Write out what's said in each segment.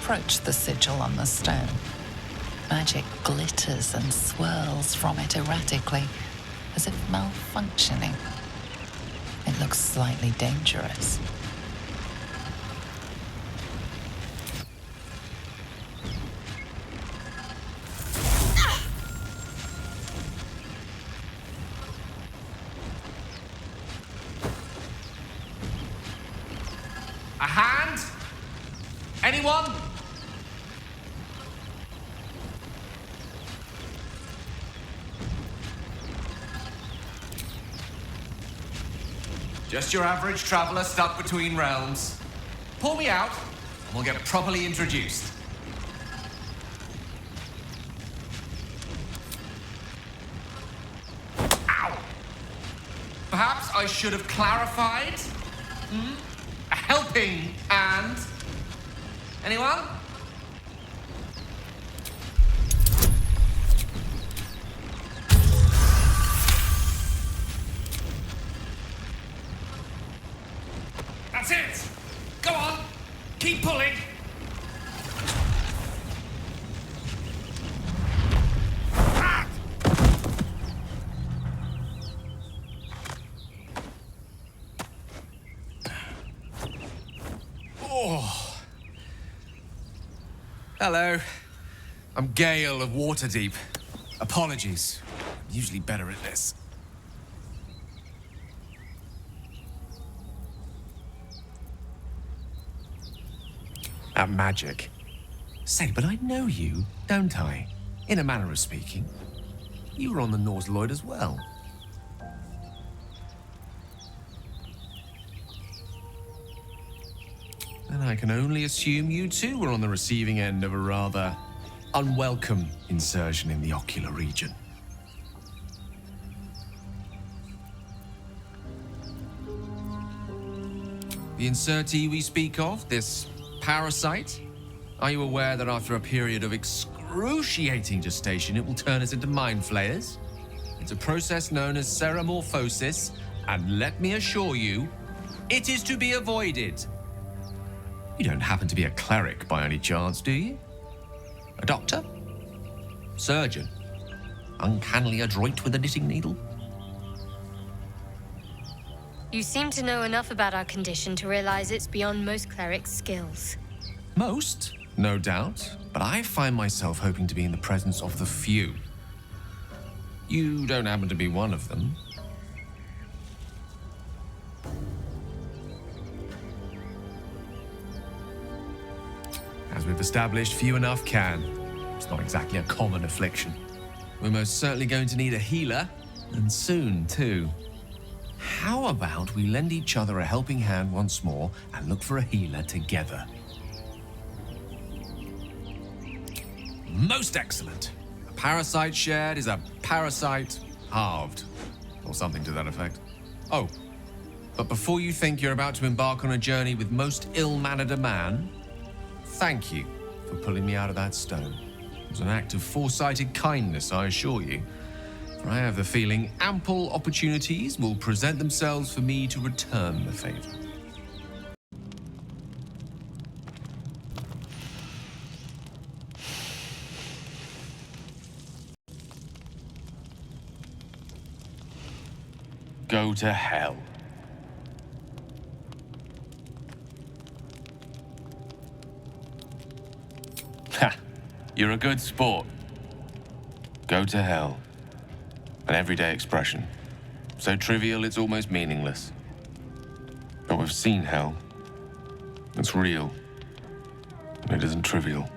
approach the sigil on the stone. Magic glitters and swirls from it erratically, as if malfunctioning. It looks slightly dangerous. A hand? Anyone? Just your average traveler stuck between realms. Pull me out, and we'll get properly introduced. Ow! Perhaps I should have clarified? A helping hand? Anyone? That's it! Go on! Keep pulling! Ah! Oh. Hello. I'm Gale of Waterdeep. Apologies. I'm usually better at this. At magic. Say, but I know you, don't I? In a manner of speaking. You were on the Norse Lloyd as well. And I can only assume you too were on the receiving end of a rather unwelcome insertion in the ocular region. The insertee we speak of, this parasite, are you aware that after a period of excruciating gestation, it will turn us into mind flayers? It's a process known as ceremorphosis, and let me assure you, it is to be avoided. You don't happen to be a cleric by any chance, do you? A doctor? Surgeon? Uncannily adroit with a knitting needle? You seem to know enough about our condition to realize it's beyond most clerics' skills. Most, no doubt, but I find myself hoping to be in the presence of the few. You don't happen to be one of them. As we've established, few enough can. It's not exactly a common affliction. We're most certainly going to need a healer, and soon, too. How about we lend each other a helping hand once more and look for a healer together? Most excellent. A parasite shared is a parasite halved, or something to that effect. Oh, but before you think you're about to embark on a journey with most ill-mannered a man, thank you for pulling me out of that stone. It was an act of foresighted kindness, I assure you. For I have the feeling ample opportunities will present themselves for me to return the favor. Go to hell. Ha! You're a good sport. Go to hell. An everyday expression. So trivial it's almost meaningless. But we've seen hell. It's real. And it isn't trivial.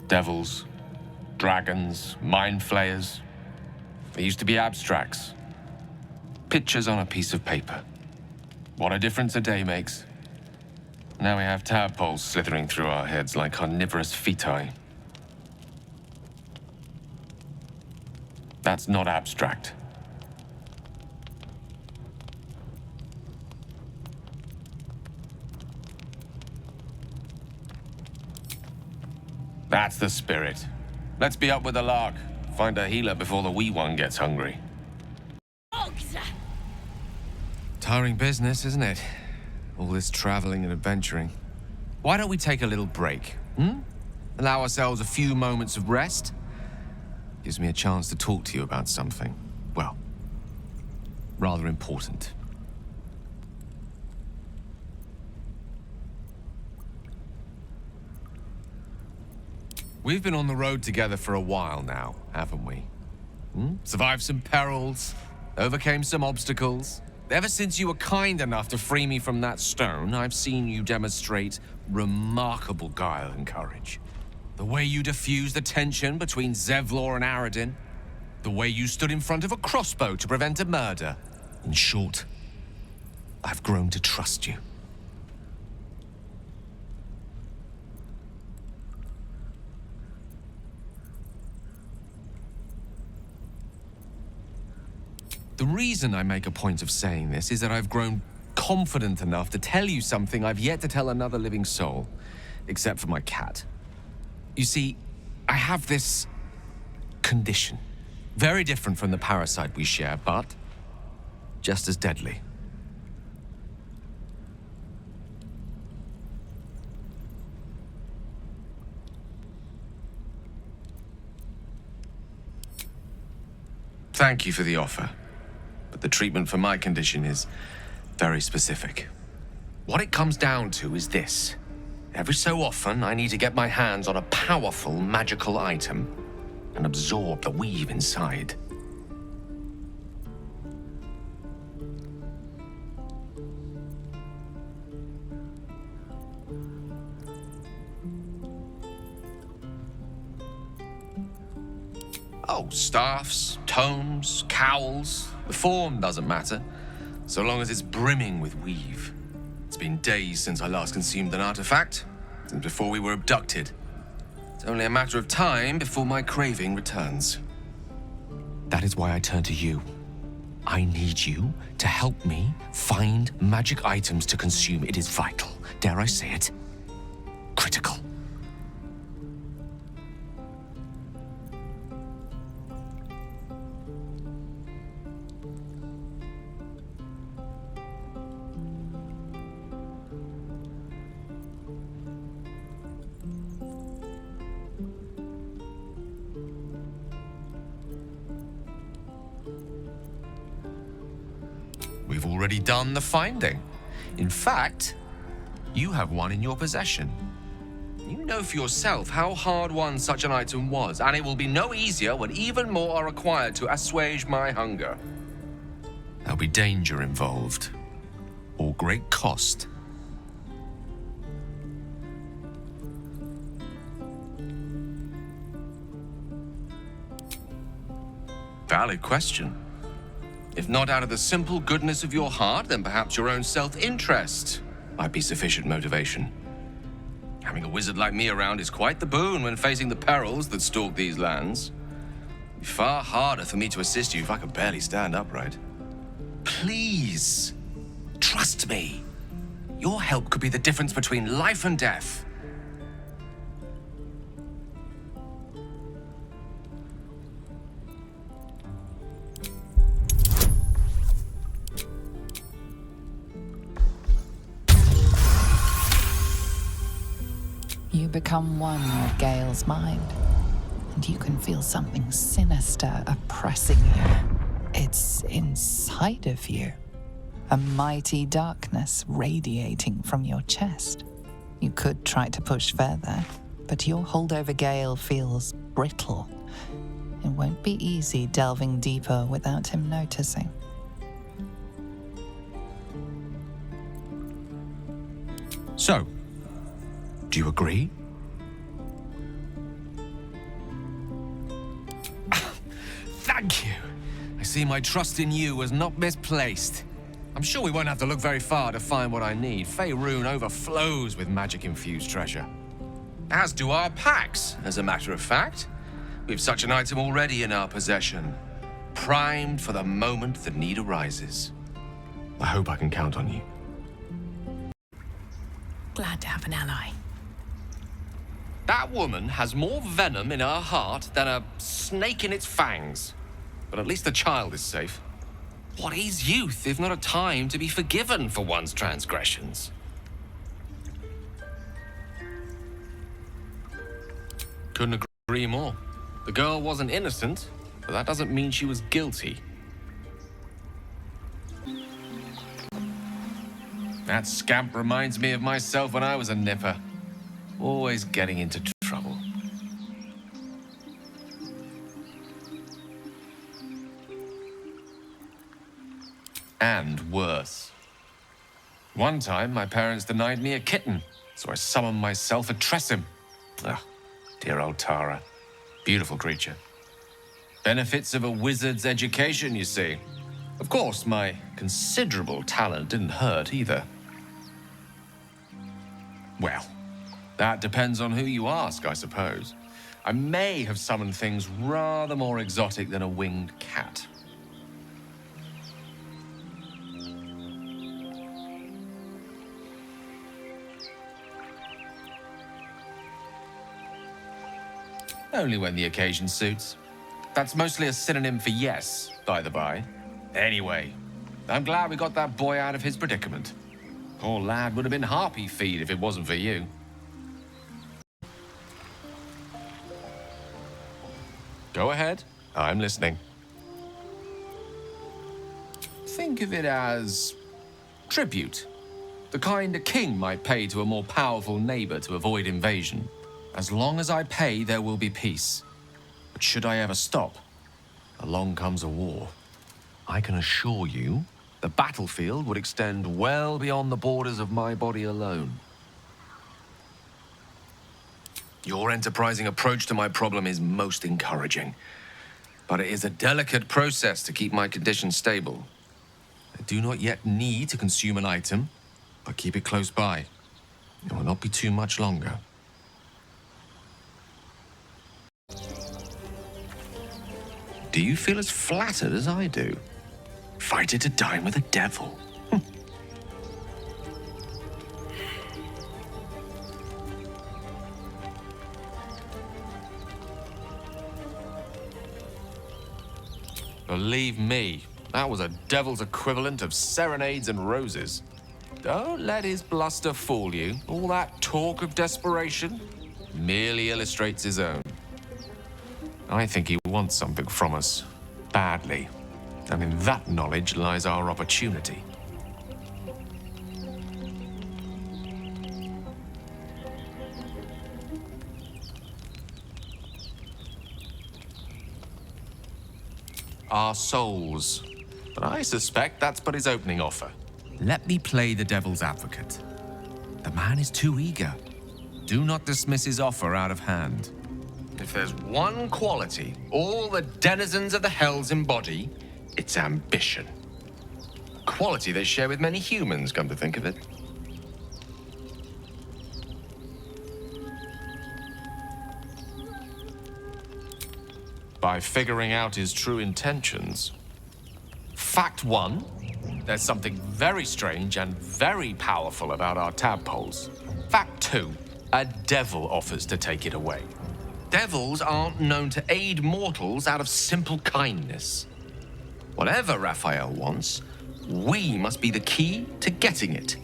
Devils, dragons, mind flayers. They used to be abstracts. Pictures on a piece of paper. What a difference a day makes. Now we have tadpoles slithering through our heads like carnivorous feti. That's not abstract. That's the spirit. Let's be up with the lark. Find a healer before the wee one gets hungry. Tiring business, isn't it? All this traveling and adventuring. Why don't we take a little break, Allow ourselves a few moments of rest? Gives me a chance to talk to you about something, well, rather important. We've been on the road together for a while now, haven't we? Survived some perils, overcame some obstacles. Ever since you were kind enough to free me from that stone, I've seen you demonstrate remarkable guile and courage. The way you diffused the tension between Zevlor and Aradin. The way you stood in front of a crossbow to prevent a murder. In short, I've grown to trust you. The reason I make a point of saying this is that I've grown confident enough to tell you something I've yet to tell another living soul, except for my cat. You see, I have this condition. Very different from the parasite we share, but just as deadly. Thank you for the offer. But the treatment for my condition is very specific. What it comes down to is this. Every so often, I need to get my hands on a powerful magical item and absorb the weave inside. Oh, staffs, tomes, cowls. The form doesn't matter, so long as it's brimming with weave. It's been days since I last consumed an artifact, since before we were abducted. It's only a matter of time before my craving returns. That is why I turn to you. I need you to help me find magic items to consume. It is vital. Dare I say it? Critical. We've already done the finding. In fact, you have one in your possession. You know for yourself how hard-won such an item was, and it will be no easier when even more are required to assuage my hunger. There'll be danger involved, or great cost. Valid question. If not out of the simple goodness of your heart, then perhaps your own self-interest might be sufficient motivation. Having a wizard like me around is quite the boon when facing the perils that stalk these lands. It'd be far harder for me to assist you if I could barely stand upright. Please, trust me. Your help could be the difference between life and death. You become one with Gale's mind, and you can feel something sinister oppressing you. It's inside of you, a mighty darkness radiating from your chest. You could try to push further, but your hold over Gale feels brittle. It won't be easy delving deeper without him noticing. So, do you agree? Thank you. I see my trust in you was not misplaced. I'm sure we won't have to look very far to find what I need. Faerun overflows with magic-infused treasure. As do our packs, as a matter of fact. We've such an item already in our possession, primed for the moment the need arises. I hope I can count on you. Glad to have an ally. That woman has more venom in her heart than a snake in its fangs. But at least the child is safe. What is youth if not a time to be forgiven for one's transgressions? Couldn't agree more. The girl wasn't innocent, but that doesn't mean she was guilty. That scamp reminds me of myself when I was a nipper. Always getting into trouble. And worse. One time, my parents denied me a kitten, so I summoned myself a Tressim. Ah, dear old Tara. Beautiful creature. Benefits of a wizard's education, you see. Of course, my considerable talent didn't hurt either. Well, that depends on who you ask, I suppose. I may have summoned things rather more exotic than a winged cat. Only when the occasion suits. That's mostly a synonym for yes, by the by. Anyway, I'm glad we got that boy out of his predicament. Poor lad would have been harpy feed if it wasn't for you. Go ahead. I'm listening. Think of it as tribute. The kind a king might pay to a more powerful neighbor to avoid invasion. As long as I pay, there will be peace. But should I ever stop, along comes a war. I can assure you, the battlefield would extend well beyond the borders of my body alone. Your enterprising approach to my problem is most encouraging. But it is a delicate process to keep my condition stable. I do not yet need to consume an item, but keep it close by. It will not be too much longer. Do you feel as flattered as I do? Fighter to dine with a devil. Believe me, that was a devil's equivalent of serenades and roses. Don't let his bluster fool you. All that talk of desperation merely illustrates his own. I think he wants something from us, badly. And in that knowledge lies our opportunity. Our souls. But I suspect that's but his opening offer. Let me play the devil's advocate. The man is too eager. Do not dismiss his offer out of hand. If there's one quality all the denizens of the hells embody, it's ambition. Quality they share with many humans, come to think of it. By figuring out his true intentions. Fact one, there's something very strange and very powerful about our tadpoles. Fact two, a devil offers to take it away. Devils aren't known to aid mortals out of simple kindness. Whatever Raphael wants, we must be the key to getting it,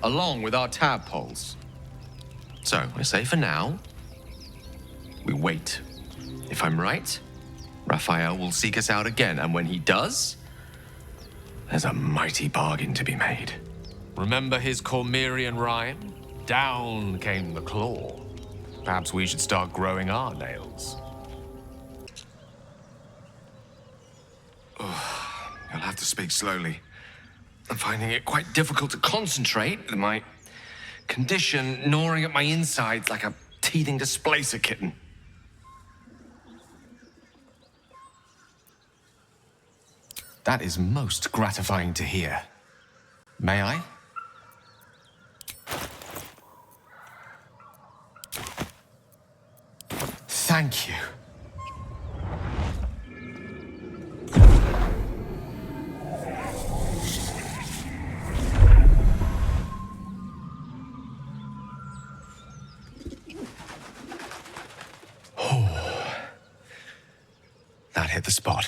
along with our tadpoles. So, I say for now, we wait. If I'm right, Raphael will seek us out again, and when he does, there's a mighty bargain to be made. Remember his Cormyrean rhyme? Down came the claw. Perhaps we should start growing our nails. Oh, you'll have to speak slowly. I'm finding it quite difficult to concentrate with my condition gnawing at my insides like a teething displacer kitten. That is most gratifying to hear. May I? Thank you. That hit the spot.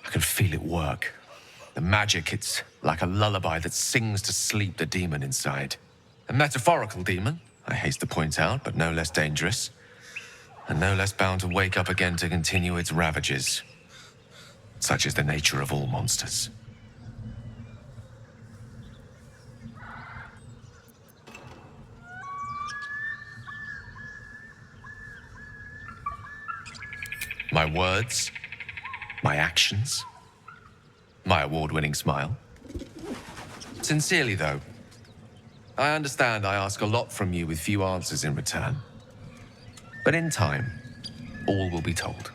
I can feel it work. The magic, it's like a lullaby that sings to sleep the demon inside. A metaphorical demon, I haste to point out, but no less dangerous. And no less bound to wake up again to continue its ravages. Such is the nature of all monsters. My words, my actions, my award-winning smile. Sincerely, though, I understand I ask a lot from you with few answers in return. But in time, all will be told.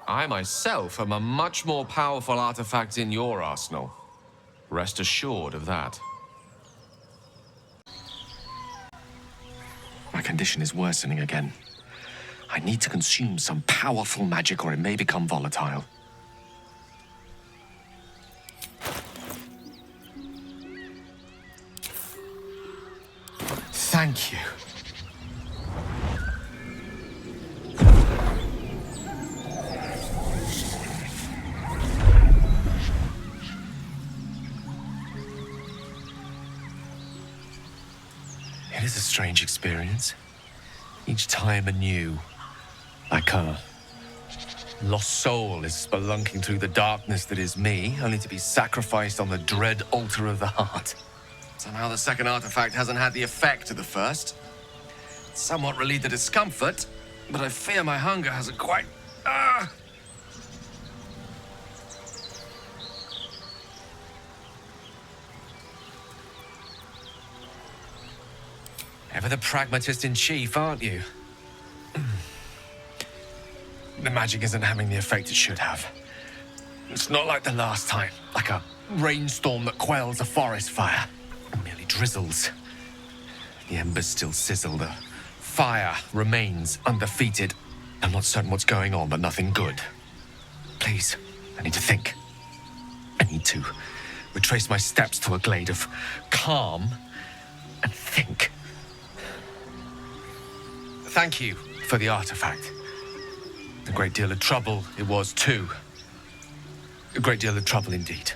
I myself am a much more powerful artifact in your arsenal. Rest assured of that. My condition is worsening again. I need to consume some powerful magic or it may become volatile. Thank you. It is a strange experience. Each time anew, like a lost soul is spelunking through the darkness that is me, only to be sacrificed on the dread altar of the heart. Somehow the second artifact hasn't had the effect of the first. It's somewhat relieved the discomfort, but I fear my hunger hasn't quite... Ever the pragmatist in chief, aren't you? The magic isn't having the effect it should have. It's not like the last time, like a rainstorm that quells a forest fire. It merely drizzles. The embers still sizzle, the fire remains undefeated. I'm not certain what's going on, but nothing good. Please, I need to think. I need to retrace my steps to a glade of calm and think. Thank you for the artifact. A great deal of trouble it was, too. A great deal of trouble indeed.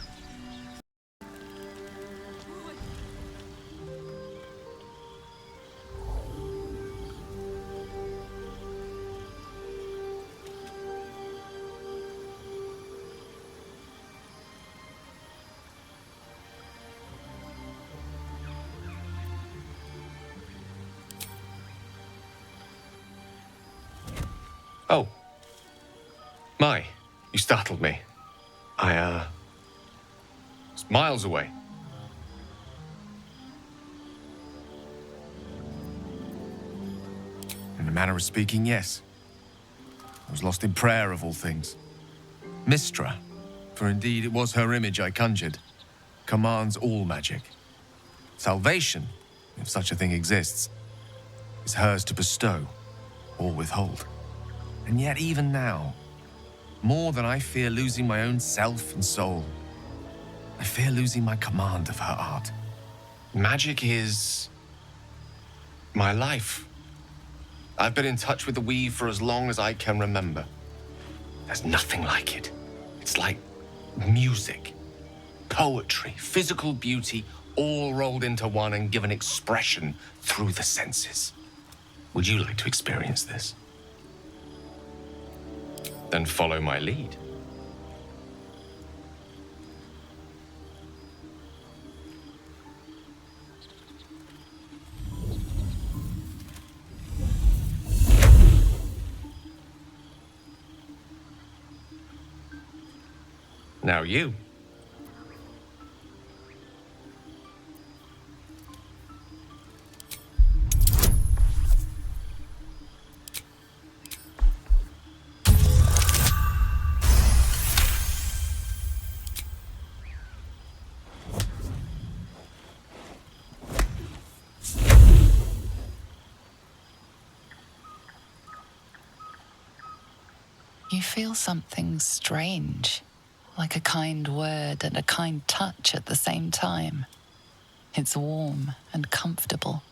Oh. My, you startled me. I was miles away. In a manner of speaking, yes. I was lost in prayer of all things. Mistra, for indeed it was her image I conjured, commands all magic. Salvation, if such a thing exists, is hers to bestow or withhold. And yet even now, more than I fear losing my own self and soul, I fear losing my command of her art. Magic is my life. I've been in touch with the weave for as long as I can remember. There's nothing like it. It's like music, poetry, physical beauty, all rolled into one and given expression through the senses. Would you like to experience this? Then follow my lead. Now you. You feel something strange, like a kind word and a kind touch at the same time. It's warm and comfortable.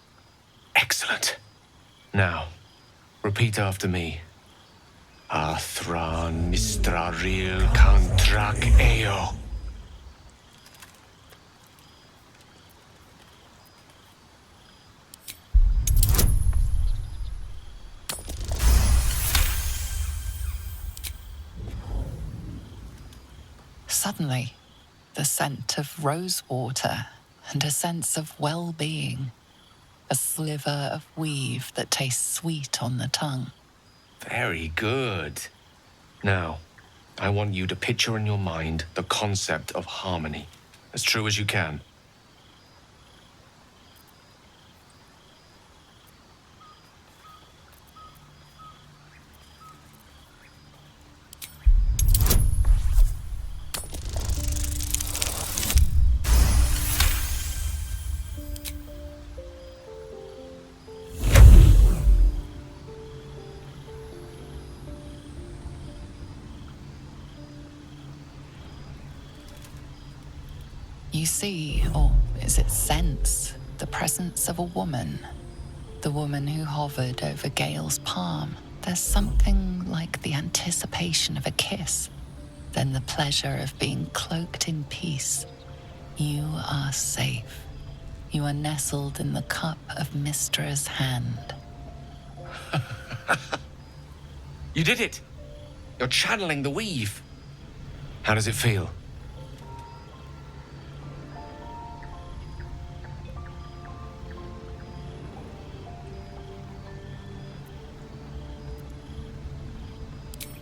Excellent. Now, repeat after me. Athran Mistraril Kantrak Eo. Suddenly, the scent of rosewater and a sense of well-being. A sliver of weave that tastes sweet on the tongue. Very good. Now, I want you to picture in your mind the concept of harmony, as true as you can. You see, or is it sense, the presence of a woman. The woman who hovered over Gale's palm. There's something like the anticipation of a kiss, then the pleasure of being cloaked in peace. You are safe. You are nestled in the cup of Mystra's hand. You did it! You're channeling the weave. How does it feel?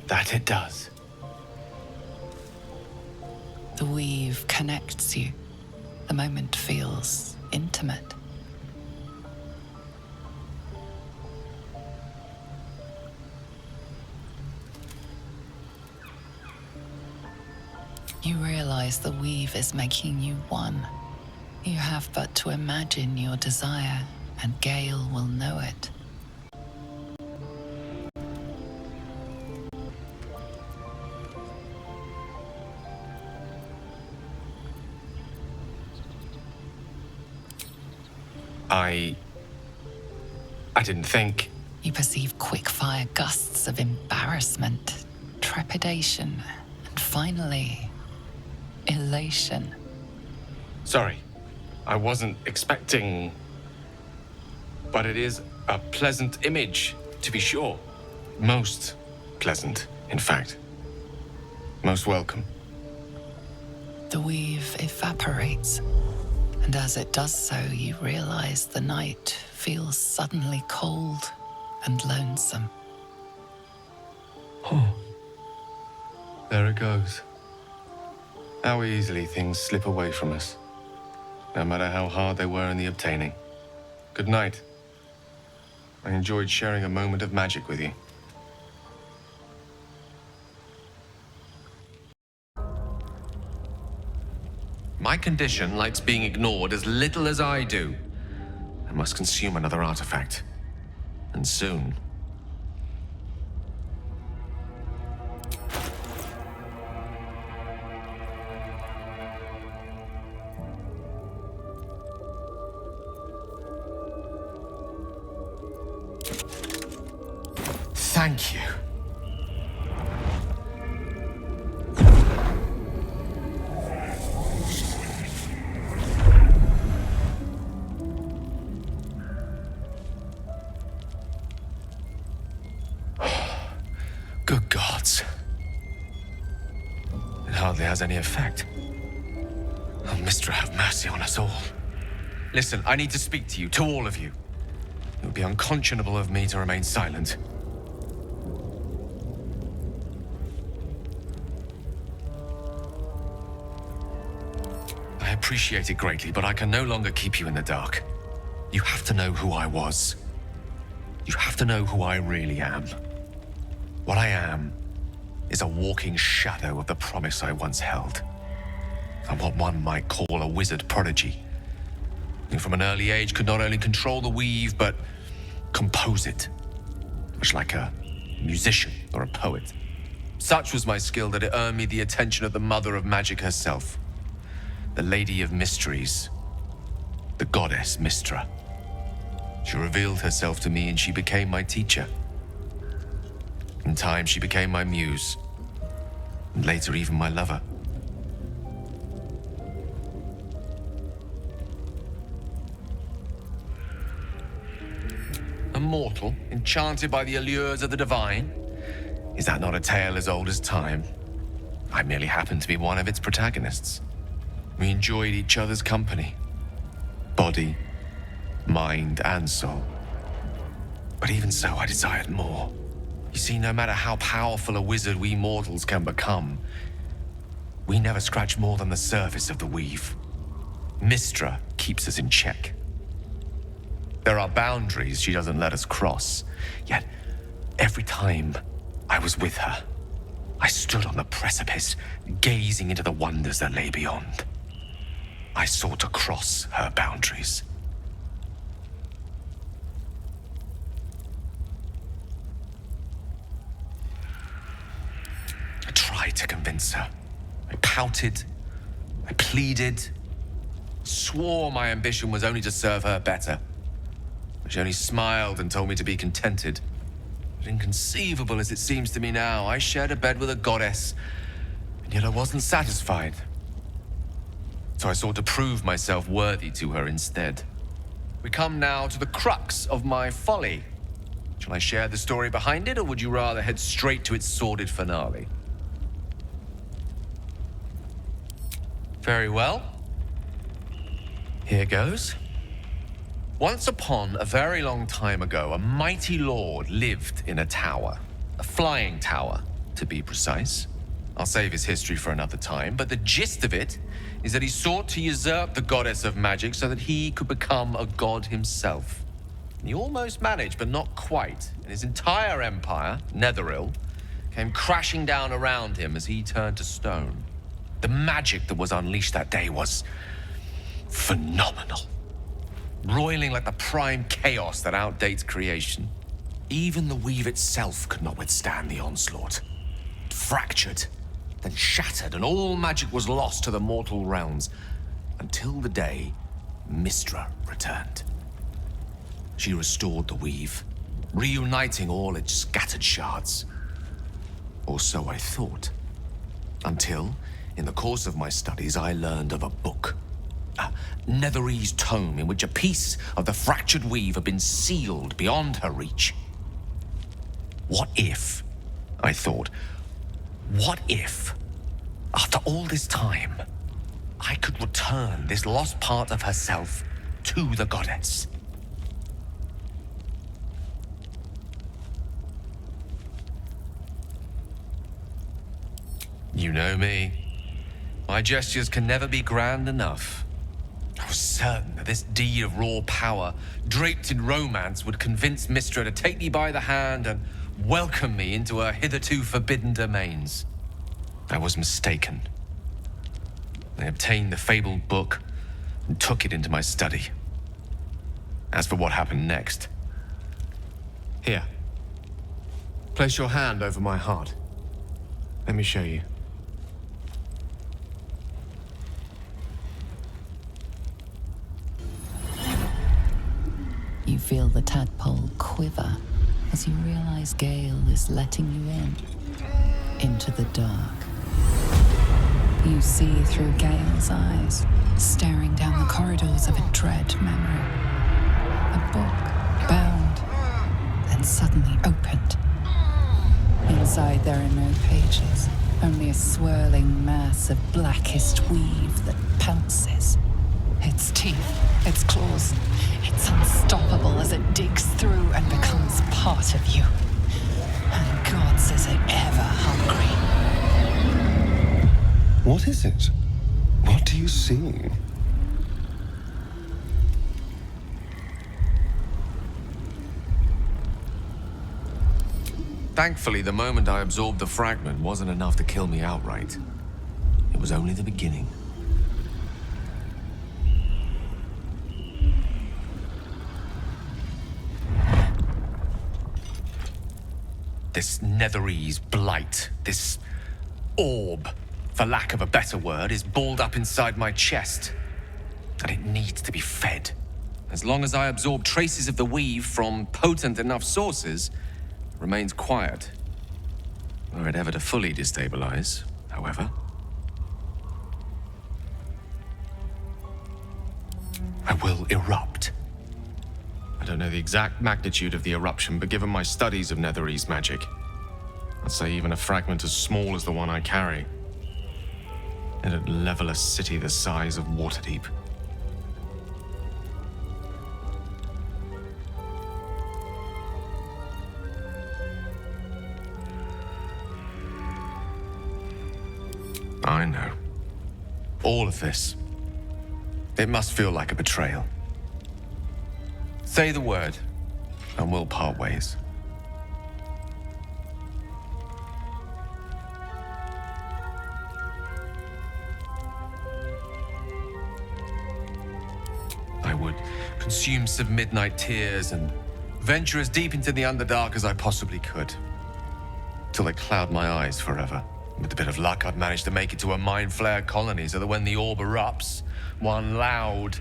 That it does. The weave connects you. The moment feels intimate. You realize the weave is making you one. You have but to imagine your desire, and Gale will know it. I didn't think. You perceive quick-fire gusts of embarrassment, trepidation, and finally, elation. Sorry, I wasn't expecting. But it is a pleasant image, to be sure. Most pleasant, in fact. Most welcome. The weave evaporates, and as it does so, you realize the night feels suddenly cold and lonesome. Oh. There it goes. How easily things slip away from us, no matter how hard they were in the obtaining. Good night. I enjoyed sharing a moment of magic with you. My condition likes being ignored as little as I do. I must consume another artifact. And soon. Thank you. Good gods. It hardly has any effect. Oh, Mystra, have mercy on us all. Listen, I need to speak to you, to all of you. It would be unconscionable of me to remain silent. I appreciate it greatly, but I can no longer keep you in the dark. You have to know who I was. You have to know who I really am. What I am is a walking shadow of the promise I once held. I'm what one might call a wizard prodigy, who from an early age could not only control the weave, but compose it, much like a musician or a poet. Such was my skill that it earned me the attention of the mother of magic herself, the Lady of Mysteries, the goddess Mystra. She revealed herself to me and she became my teacher. In time, she became my muse, and later even my lover. A mortal, enchanted by the allures of the divine? Is that not a tale as old as time? I merely happened to be one of its protagonists. We enjoyed each other's company. Body, mind, and soul. But even so, I desired more. You see, no matter how powerful a wizard we mortals can become, we never scratch more than the surface of the weave. Mystra keeps us in check. There are boundaries she doesn't let us cross, yet every time I was with her, I stood on the precipice, gazing into the wonders that lay beyond. I sought to cross her boundaries. I tried to convince her. I pouted, I pleaded, swore my ambition was only to serve her better. She only smiled and told me to be contented. But inconceivable as it seems to me now, I shared a bed with a goddess, and yet I wasn't satisfied. So I sought to prove myself worthy to her instead. We come now to the crux of my folly. Shall I share the story behind it, or would you rather head straight to its sordid finale? Very well. Here goes. Once upon a very long time ago, a mighty lord lived in a tower. A flying tower, to be precise. I'll save his history for another time, but the gist of it is that he sought to usurp the goddess of magic so that he could become a god himself. He almost managed, but not quite, and his entire empire, Netheril, came crashing down around him as he turned to stone. The magic that was unleashed that day was phenomenal. Roiling like the prime chaos that outdates creation. Even the weave itself could not withstand the onslaught. It fractured, then shattered, and all magic was lost to the mortal realms, until the day Mystra returned. She restored the weave, reuniting all its scattered shards. Or so I thought. Until, in the course of my studies, I learned of a book. A Netherese tome in which a piece of the fractured weave had been sealed beyond her reach. What if, I thought, what if, after all this time, I could return this lost part of herself to the goddess? You know me. My gestures can never be grand enough. I was certain that this deed of raw power, draped in romance, would convince Mystra to take me by the hand and welcome me into her hitherto forbidden domains. I was mistaken. I obtained the fabled book and took it into my study. As for what happened next... Here. Place your hand over my heart. Let me show you. You feel the tadpole quiver as you realize Gale is letting you into the dark. You see through Gale's eyes, staring down the corridors of a dread memory. A book, bound, then suddenly opened. Inside there are no pages, only a swirling mass of blackest weave that pounces. Its teeth, its claws, it's unstoppable as it digs through and becomes part of you. And gods, is it ever hungry. What is it? What do you see? Thankfully, the moment I absorbed the fragment wasn't enough to kill me outright. It was only the beginning. This Netherese blight, this orb, for lack of a better word, is balled up inside my chest. And it needs to be fed. As long as I absorb traces of the weave from potent enough sources, it remains quiet. Were it ever to fully destabilize, however, I will erupt. I don't know the exact magnitude of the eruption, but given my studies of Netherese magic, I'd say even a fragment as small as the one I carry, it'd level a city the size of Waterdeep. I know. All of this. It must feel like a betrayal. Say the word, and we'll part ways. I would consume some midnight tears and venture as deep into the Underdark as I possibly could, till they cloud my eyes forever. With a bit of luck, I'd manage to make it to a mind flare colony so that when the orb erupts, one loud,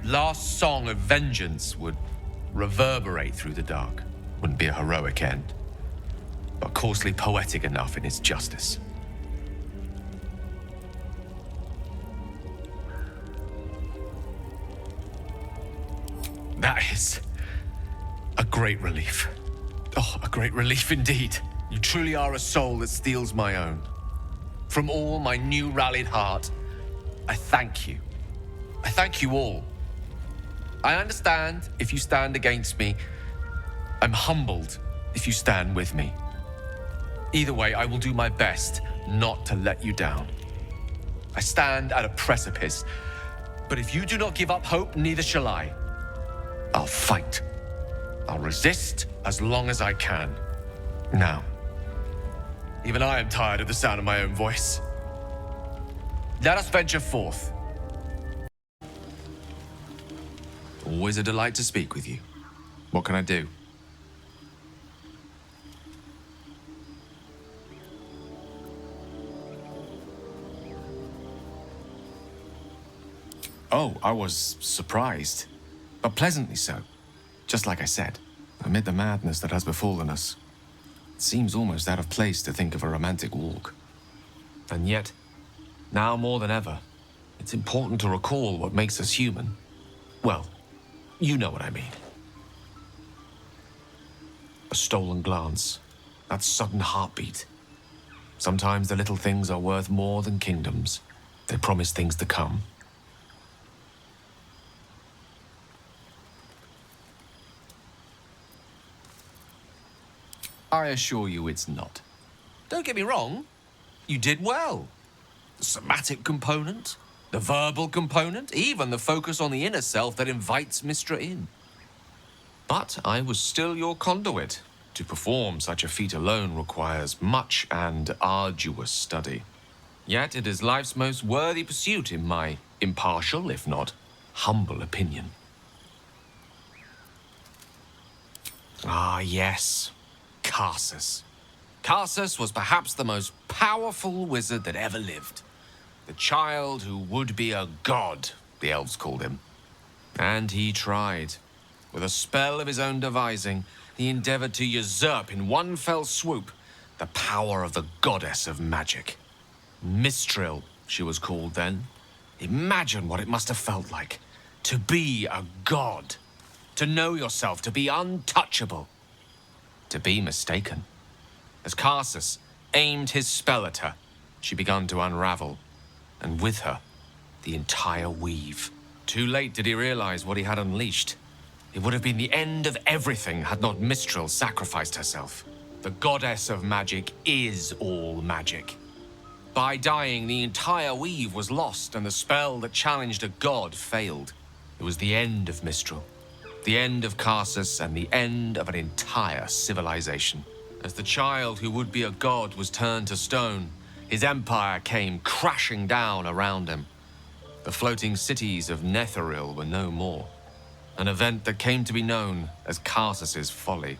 last song of vengeance would reverberate through the dark. Wouldn't be a heroic end, but coarsely poetic enough in its justice. That is a great relief. Oh, a great relief indeed. You truly are a soul that steals my own. From all my new rallied heart, I thank you. I thank you all. I understand if you stand against me. I'm humbled if you stand with me. Either way, I will do my best not to let you down. I stand at a precipice, but if you do not give up hope, neither shall I. I'll fight. I'll resist as long as I can. Now, even I am tired of the sound of my own voice. Let us venture forth. Always a delight to speak with you. What can I do? Oh, I was surprised, but pleasantly so. Just like I said, amid the madness that has befallen us, it seems almost out of place to think of a romantic walk. And yet, now more than ever, it's important to recall what makes us human. Well, you know what I mean. A stolen glance, that sudden heartbeat. Sometimes the little things are worth more than kingdoms. They promise things to come. I assure you it's not. Don't get me wrong, you did well. The somatic component, the verbal component, even the focus on the inner self that invites Mystra in. But I was still your conduit. To perform such a feat alone requires much and arduous study. Yet it is life's most worthy pursuit in my impartial, if not humble opinion. Ah, yes. Karsus. Karsus was perhaps the most powerful wizard that ever lived. The child who would be a god, the elves called him. And he tried. With a spell of his own devising, he endeavored to usurp in one fell swoop the power of the goddess of magic. Mistril, she was called then. Imagine what it must have felt like to be a god, to know yourself, to be untouchable. To be mistaken. As Karsus aimed his spell at her, she began to unravel, and with her, the entire weave. Too late did he realize what he had unleashed. It would have been the end of everything had not Mistril sacrificed herself. The goddess of magic is all magic. By dying, the entire weave was lost, and the spell that challenged a god failed. It was the end of Mistril. The end of Karsus and the end of an entire civilization. As the child who would be a god was turned to stone, his empire came crashing down around him. The floating cities of Netheril were no more. An event that came to be known as Karsus's folly.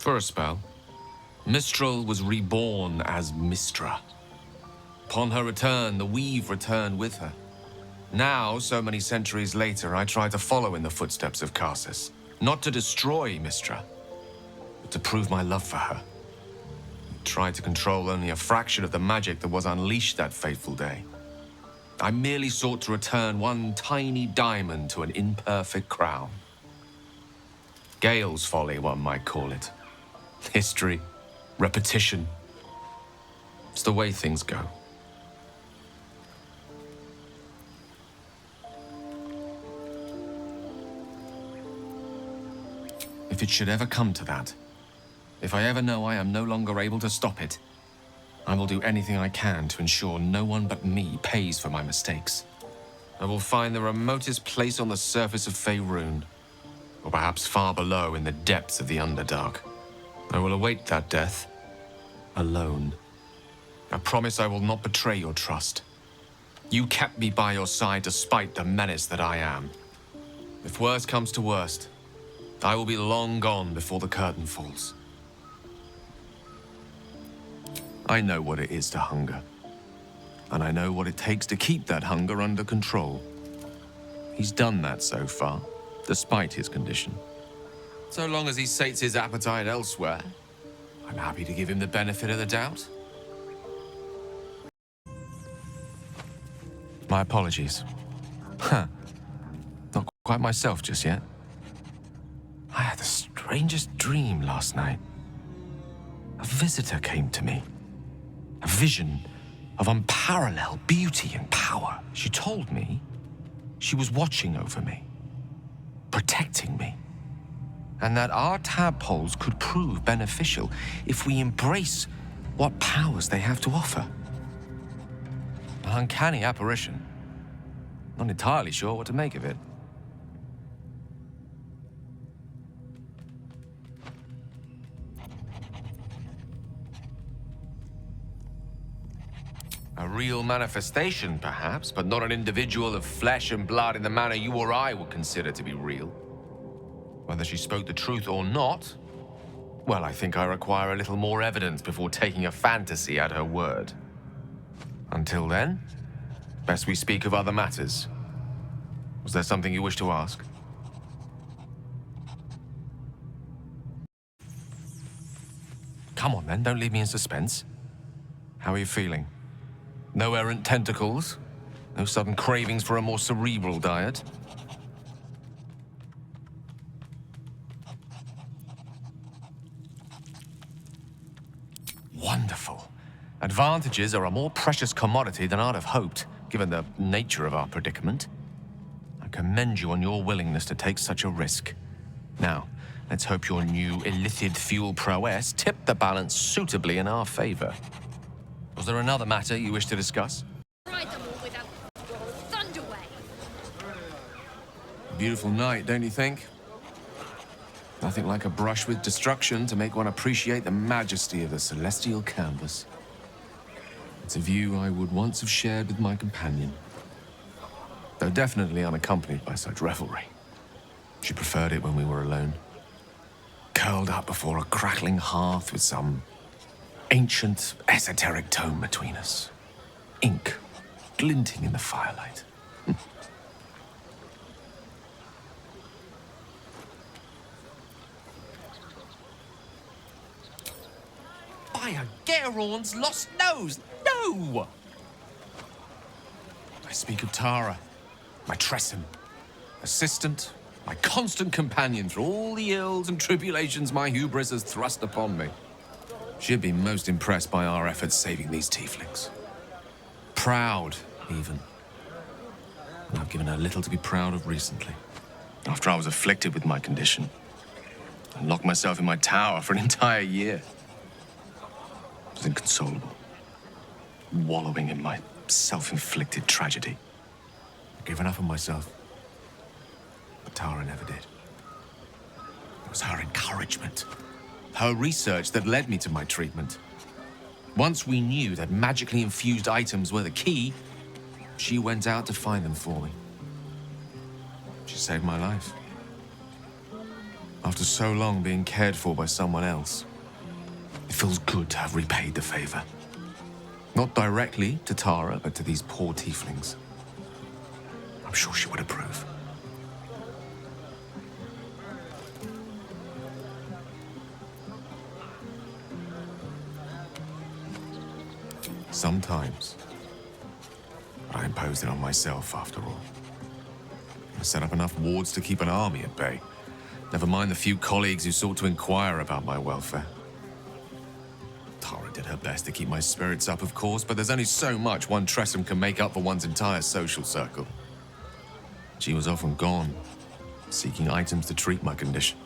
For a spell, Mistral was reborn as Mistra. Upon her return, the weave returned with her. Now, so many centuries later, I try to follow in the footsteps of Karsus. Not to destroy Mistra, but to prove my love for her. Try to control only a fraction of the magic that was unleashed that fateful day. I merely sought to return one tiny diamond to an imperfect crown. Gale's folly, one might call it. History, repetition. It's the way things go. If it should ever come to that, if I ever know I am no longer able to stop it, I will do anything I can to ensure no one but me pays for my mistakes. I will find the remotest place on the surface of Faerun, or perhaps far below in the depths of the Underdark. I will await that death, alone. I promise I will not betray your trust. You kept me by your side despite the menace that I am. If worst comes to worst, I will be long gone before the curtain falls. I know what it is to hunger, and I know what it takes to keep that hunger under control. He's done that so far, despite his condition. So long as he sates his appetite elsewhere, I'm happy to give him the benefit of the doubt. My apologies. Not quite myself just yet. I had the strangest dream last night. A visitor came to me. A vision of unparalleled beauty and power. She told me she was watching over me, protecting me, and that our tadpoles could prove beneficial if we embrace what powers they have to offer. An uncanny apparition. Not entirely sure what to make of it. A real manifestation, perhaps, but not an individual of flesh and blood in the manner you or I would consider to be real. Whether she spoke the truth or not, well, I think I require a little more evidence before taking a fantasy at her word. Until then, best we speak of other matters. Was there something you wish to ask? Come on then, don't leave me in suspense. How are you feeling? No errant tentacles? No sudden cravings for a more cerebral diet? Wonderful. Advantages are a more precious commodity than I'd have hoped, given the nature of our predicament. I commend you on your willingness to take such a risk. Now, let's hope your new illithid fuel prowess tipped the balance suitably in our favor. Was there another matter you wish to discuss? Ride them all with a thunderwave. Beautiful night, don't you think? Nothing like a brush with destruction to make one appreciate the majesty of the celestial canvas. It's a view I would once have shared with my companion, though definitely unaccompanied by such revelry. She preferred it when we were alone, curled up before a crackling hearth with some ancient, esoteric tome between us. Ink glinting in the firelight. By a Garon's lost nose! No! I speak of Tara, my Tressym, assistant, my constant companion through all the ills and tribulations my hubris has thrust upon me. She'd be most impressed by our efforts saving these tieflings. Proud, even. And I've given her little to be proud of recently. After I was afflicted with my condition, I locked myself in my tower for an entire year. I was inconsolable, wallowing in my self-inflicted tragedy. I'd given up on myself, but Tara never did. It was her encouragement, her research that led me to my treatment. Once we knew that magically infused items were the key, she went out to find them for me. She saved my life. After so long being cared for by someone else, it feels good to have repaid the favor. Not directly to Tara, but to these poor tieflings. I'm sure she would approve. Sometimes. But I imposed it on myself, after all. I set up enough wards to keep an army at bay. Never mind the few colleagues who sought to inquire about my welfare. Tara did her best to keep my spirits up, of course, but there's only so much one Tressum can make up for one's entire social circle. She was often gone, seeking items to treat my condition.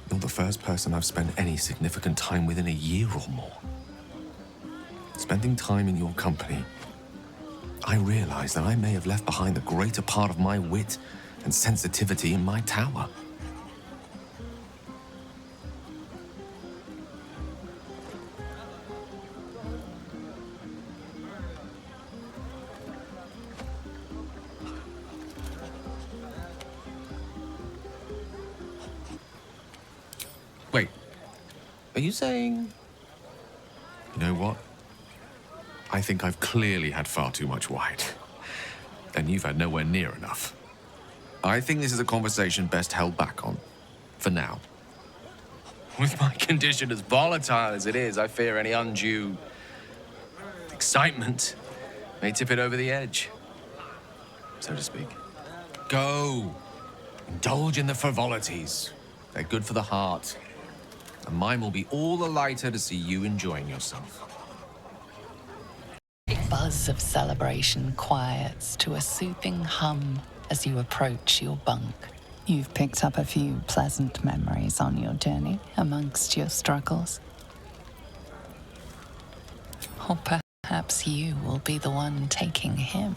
You're the first person I've spent any significant time with in a year or more. Spending time in your company, I realize that I may have left behind the greater part of my wit and sensitivity in my tower. Wait, are you saying... You know what? I think I've clearly had far too much wine. And you've had nowhere near enough. I think this is a conversation best held back on. For now. With my condition as volatile as it is, I fear any undue... excitement may tip it over the edge. So to speak. Go! Indulge in the frivolities. They're good for the heart. And mine will be all the lighter to see you enjoying yourself. Buzz of celebration quiets to a soothing hum as you approach your bunk. You've picked up a few pleasant memories on your journey amongst your struggles. Or perhaps you will be the one taking him